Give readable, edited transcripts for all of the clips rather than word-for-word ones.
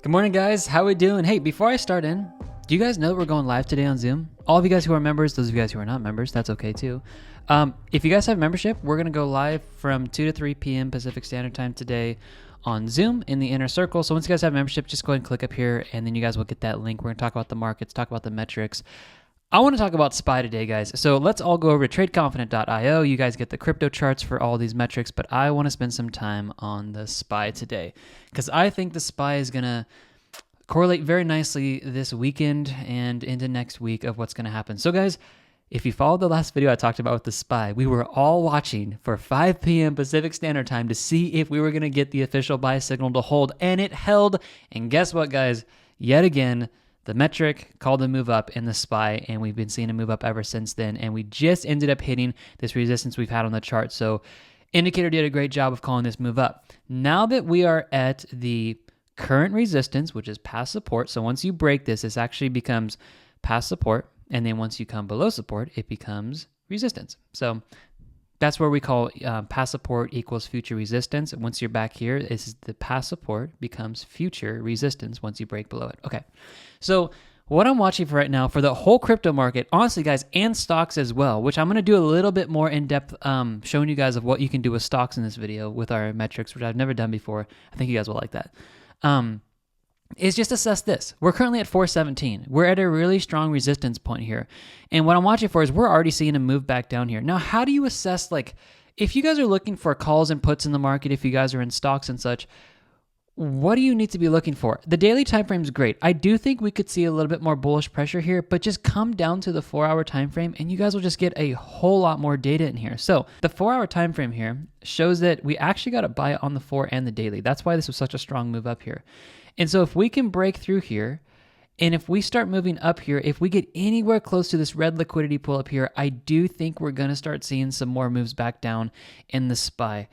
Good morning, guys. How we doing? Hey, before I start in, do you guys know that we're going live today on Zoom? All of you guys who are members, those of you guys who are not members, that's okay too. If you guys have membership, we're going to go live from 2 to 3 p.m. Pacific Standard Time today on Zoom in the inner circle. So once you guys have membership, just go ahead and click up here, and then you guys will get that link. We're going to talk about the markets, talk about the metrics. I want to talk about SPY today, guys. So let's all go over to tradeconfident.io. You guys get the crypto charts for all these metrics, but I want to spend some time on the SPY today because I think the SPY is going to correlate very nicely this weekend and into next week of what's going to happen. So guys, if you followed the last video I talked about with the SPY, we were all watching for 5 p.m. Pacific Standard Time to see if we were going to get the official buy signal to hold, and it held. And guess what, guys? Yet again, the metric called a move up in the SPY, and we've been seeing a move up ever since then, and we just ended up hitting this resistance we've had on the chart. So indicator did a great job of calling this move up. Now that we are at the current resistance, which is past support, so once you break this, this actually becomes past support, and then once you come below support, it becomes resistance. So that's where we call past support equals future resistance. Once you're back here, this is the past support becomes future resistance once you break below it. Okay, so what I'm watching for right now for the whole crypto market, honestly, guys, and stocks as well, which I'm going to do a little bit more in-depth showing you guys of what you can do with stocks in this video with our metrics, which I've never done before. I think you guys will like that. Is just assess this. We're currently at 417. We're at a really strong resistance point here. And what I'm watching for is we're already seeing a move back down here. Now, how do you assess, like, if you guys are looking for calls and puts in the market, if you guys are in stocks and such, what do you need to be looking for? The daily time frame is great. I do think we could see a little bit more bullish pressure here, but just come down to the 4-hour time frame and you guys will just get a whole lot more data in here. So the 4-hour time frame here shows that we actually got a buy on the 4 and the daily. That's why this was such a strong move up here. And so if we can break through here, and if we start moving up here, if we get anywhere close to this red liquidity pull up here, I do think we're going to start seeing some more moves back down in the SPY.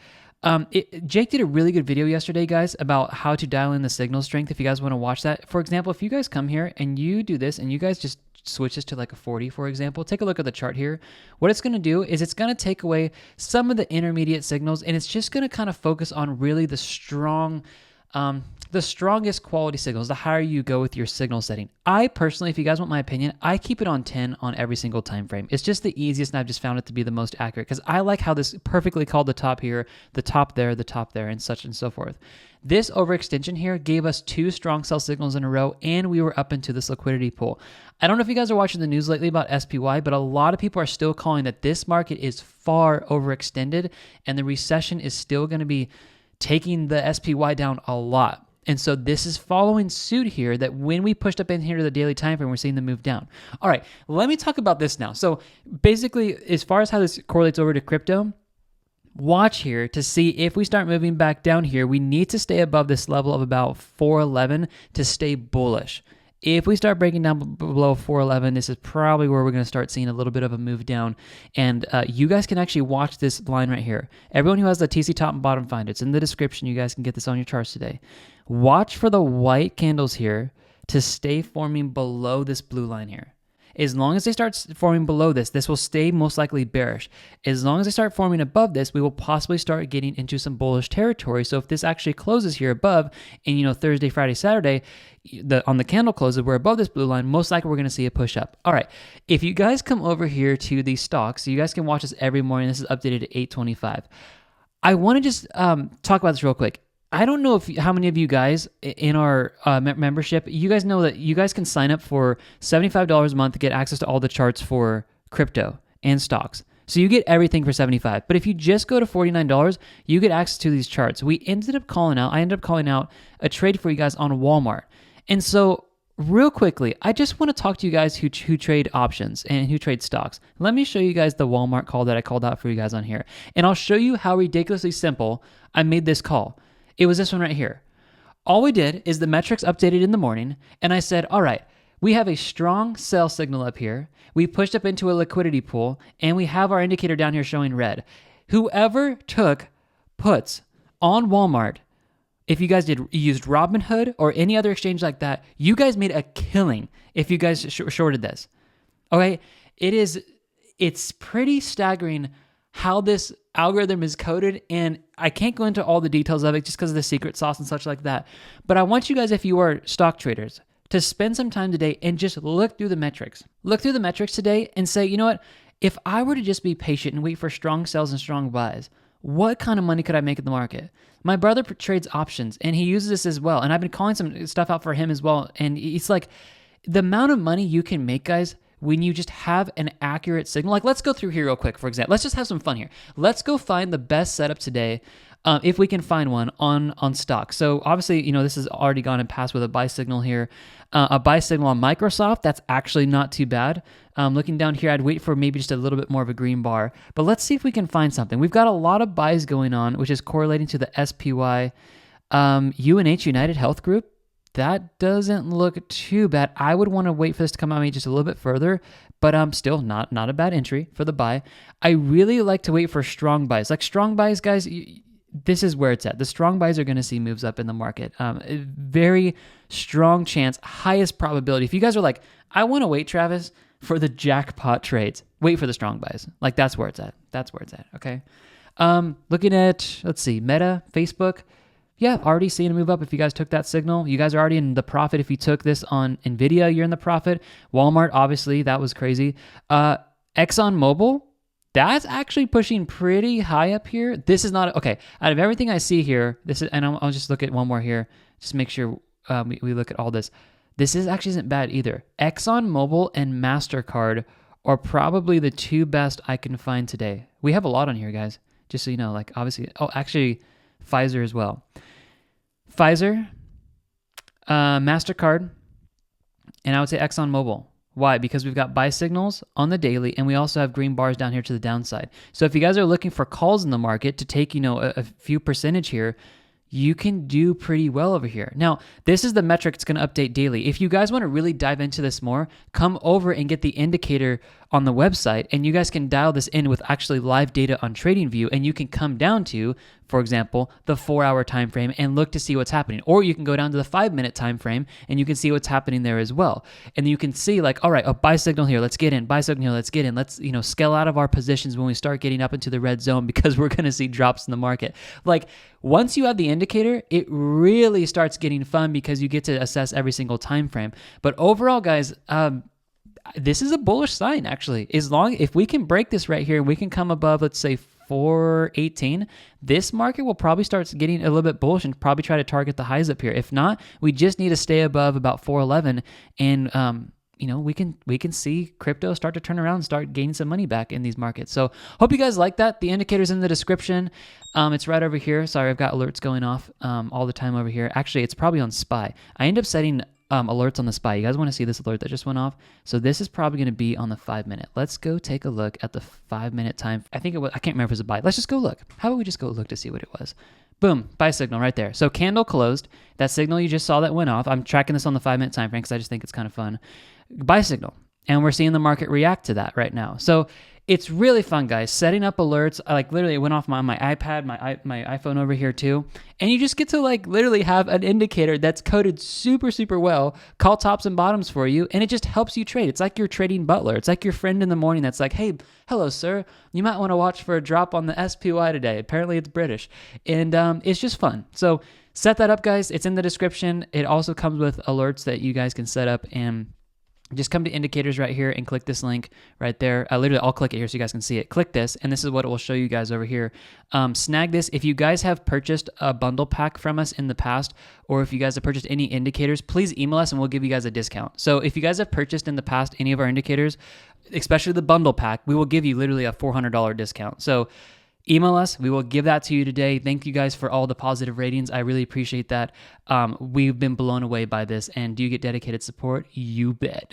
Jake did a really good video yesterday, guys, about how to dial in the signal strength if you guys want to watch that. For example, if you guys come here and you do this and you guys just switch this to like a 40, for example, take a look at the chart here. What it's going to do is it's going to take away some of the intermediate signals, and it's just going to kind of focus on really the strongest quality signals, the higher you go with your signal setting. I personally, if you guys want my opinion, I keep it on 10 on every single time frame. It's just the easiest, and I've just found it to be the most accurate because I like how this perfectly called the top here, the top there, and such and so forth. This overextension here gave us 2 strong sell signals in a row, and we were up into this liquidity pool. I don't know if you guys are watching the news lately about SPY, but a lot of people are still calling that this market is far overextended, and the recession is still going to be taking the SPY down a lot. And so this is following suit here that when we pushed up in here to the daily time frame, we're seeing the move down. All right, let me talk about this now. So basically, as far as how this correlates over to crypto, watch here to see if we start moving back down here, we need to stay above this level of about 411 to stay bullish. If we start breaking down below 411, this is probably where we're going to start seeing a little bit of a move down. And you guys can actually watch this line right here. Everyone who has the TC top and bottom find, it's in the description. You guys can get this on your charts today. Watch for the white candles here to stay forming below this blue line here. As long as they start forming below this, this will stay most likely bearish. As long as they start forming above this, we will possibly start getting into some bullish territory. So if this actually closes here above, and Thursday, Friday, Saturday, on the candle closes, we're above this blue line, most likely we're going to see a push up. All right, if you guys come over here to the stocks, so you guys can watch this every morning. This is updated at 8:25. I want to just talk about this real quick. I don't know how many of you guys in our membership, you guys know that you guys can sign up for $75 a month to get access to all the charts for crypto and stocks. So you get everything for $75. But if you just go to $49, you get access to these charts. I ended up calling out a trade for you guys on Walmart. And so real quickly, I just want to talk to you guys who trade options and who trade stocks. Let me show you guys the Walmart call that I called out for you guys on here. And I'll show you how ridiculously simple I made this call. It was this one right here. All we did is the metrics updated in the morning, and I said, all right, we have a strong sell signal up here. We pushed up into a liquidity pool, and we have our indicator down here showing red. Whoever took puts on Walmart, if you guys used Robinhood or any other exchange like that, you guys made a killing if you guys shorted this. Okay? It's pretty staggering how this algorithm is coded, and I can't go into all the details of it just because of the secret sauce and such like that. But I want you guys, if you are stock traders, to spend some time today and just look through the metrics. Look through the metrics today and say, you know what? If I were to just be patient and wait for strong sells and strong buys, what kind of money could I make in the market? My brother trades options and he uses this as well. And I've been calling some stuff out for him as well. And it's like the amount of money you can make, guys, when you just have an accurate signal. Like, let's go through here real quick, for example. Let's just have some fun here. Let's go find the best setup today, if we can find one on stock. So obviously, you know, this has already gone and passed with a buy signal here. A buy signal on Microsoft, that's actually not too bad. Looking down here, I'd wait for maybe just a little bit more of a green bar. But let's see if we can find something. We've got a lot of buys going on, which is correlating to the SPY. UNH, United Health Group, that doesn't look too bad. I would want to wait for this to come out maybe just a little bit further, but still not a bad entry for the buy. I really like to wait for strong buys. Like strong buys, guys, this is where it's at. The strong buys are going to see moves up in the market. Very strong chance, highest probability. If you guys are like, I want to wait, Travis, for the jackpot trades, wait for the strong buys. Like that's where it's at. That's where it's at, okay? Looking at, let's see, Meta, Facebook. Yeah, already seeing a move up if you guys took that signal. You guys are already in the profit. If you took this on NVIDIA, you're in the profit. Walmart, obviously, that was crazy. ExxonMobil, that's actually pushing pretty high up here. This is not, okay, out of everything I see here, this is, and I'll just look at one more here, just make sure we look at all this. This actually isn't bad either. ExxonMobil and MasterCard are probably the two best I can find today. We have a lot on here, guys, just so you know, like obviously, actually Pfizer as well. Pfizer, MasterCard, and I would say ExxonMobil. Why? Because we've got buy signals on the daily, and we also have green bars down here to the downside. So if you guys are looking for calls in the market to take, you know, a few percentage here, you can do pretty well over here. Now, this is the metric it's going to update daily. If you guys want to really dive into this more, come over and get the indicator on the website, and you guys can dial this in with actually live data on TradingView, and you can come down to, for example, the 4-hour time frame and look to see what's happening. Or you can go down to the 5-minute time frame and you can see what's happening there as well. And you can see like, all right, a buy signal here, let's get in. Buy signal here, let's get in. Let's, you know, scale out of our positions when we start getting up into the red zone because we're going to see drops in the market. Like once you have the indicator, it really starts getting fun because you get to assess every single time frame. But overall, guys, this is a bullish sign actually. If we can break this right here and we can come above, let's say 418, this market will probably start getting a little bit bullish and probably try to target the highs up here. If not, we just need to stay above about 411 and you know, we can see crypto start to turn around and start gaining some money back in these markets. So hope you guys like that. The indicator's in the description. It's right over here. Sorry, I've got alerts going off all the time over here. Actually, it's probably on SPY. I end up setting alerts on the SPY. You guys want to see this alert that just went off? So this is probably going to be on the 5-minute. Let's go take a look at the 5-minute time. I think it was, I can't remember if it was a buy. Let's just go look. How about we just go look to see what it was? Boom, buy signal right there. So candle closed. That signal you just saw that went off. I'm tracking this on the 5-minute time frame because I just think it's kind of fun. Buy signal. And we're seeing the market react to that right now. So it's really fun, guys. Setting up alerts. I like literally it went off my iPad, my iPhone over here too. And you just get to like literally have an indicator that's coded super, super well, call tops and bottoms for you, and it just helps you trade. It's like your trading butler. It's like your friend in the morning that's like, hey, hello, sir. You might want to watch for a drop on the SPY today. Apparently it's British. And it's just fun. So set that up, guys. It's in the description. It also comes with alerts that you guys can set up, and just come to indicators right here and click this link right there. Literally, I'll click it here so you guys can see it. Click this, and this is what it will show you guys over here. Snag this. If you guys have purchased a bundle pack from us in the past, or if you guys have purchased any indicators, please email us and we'll give you guys a discount. So if you guys have purchased in the past any of our indicators, especially the bundle pack, we will give you literally a $400 discount. So email us. We will give that to you today. Thank you guys for all the positive ratings. I really appreciate that. We've been blown away by this. And do you get dedicated support? You bet.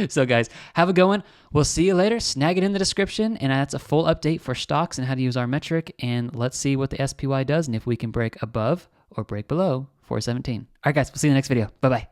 So guys, have a good one. We'll see you later. Snag it in the description. And that's a full update for stocks and how to use our metric. And let's see what the SPY does and if we can break above or break below 417. All right, guys, we'll see you in the next video. Bye-bye.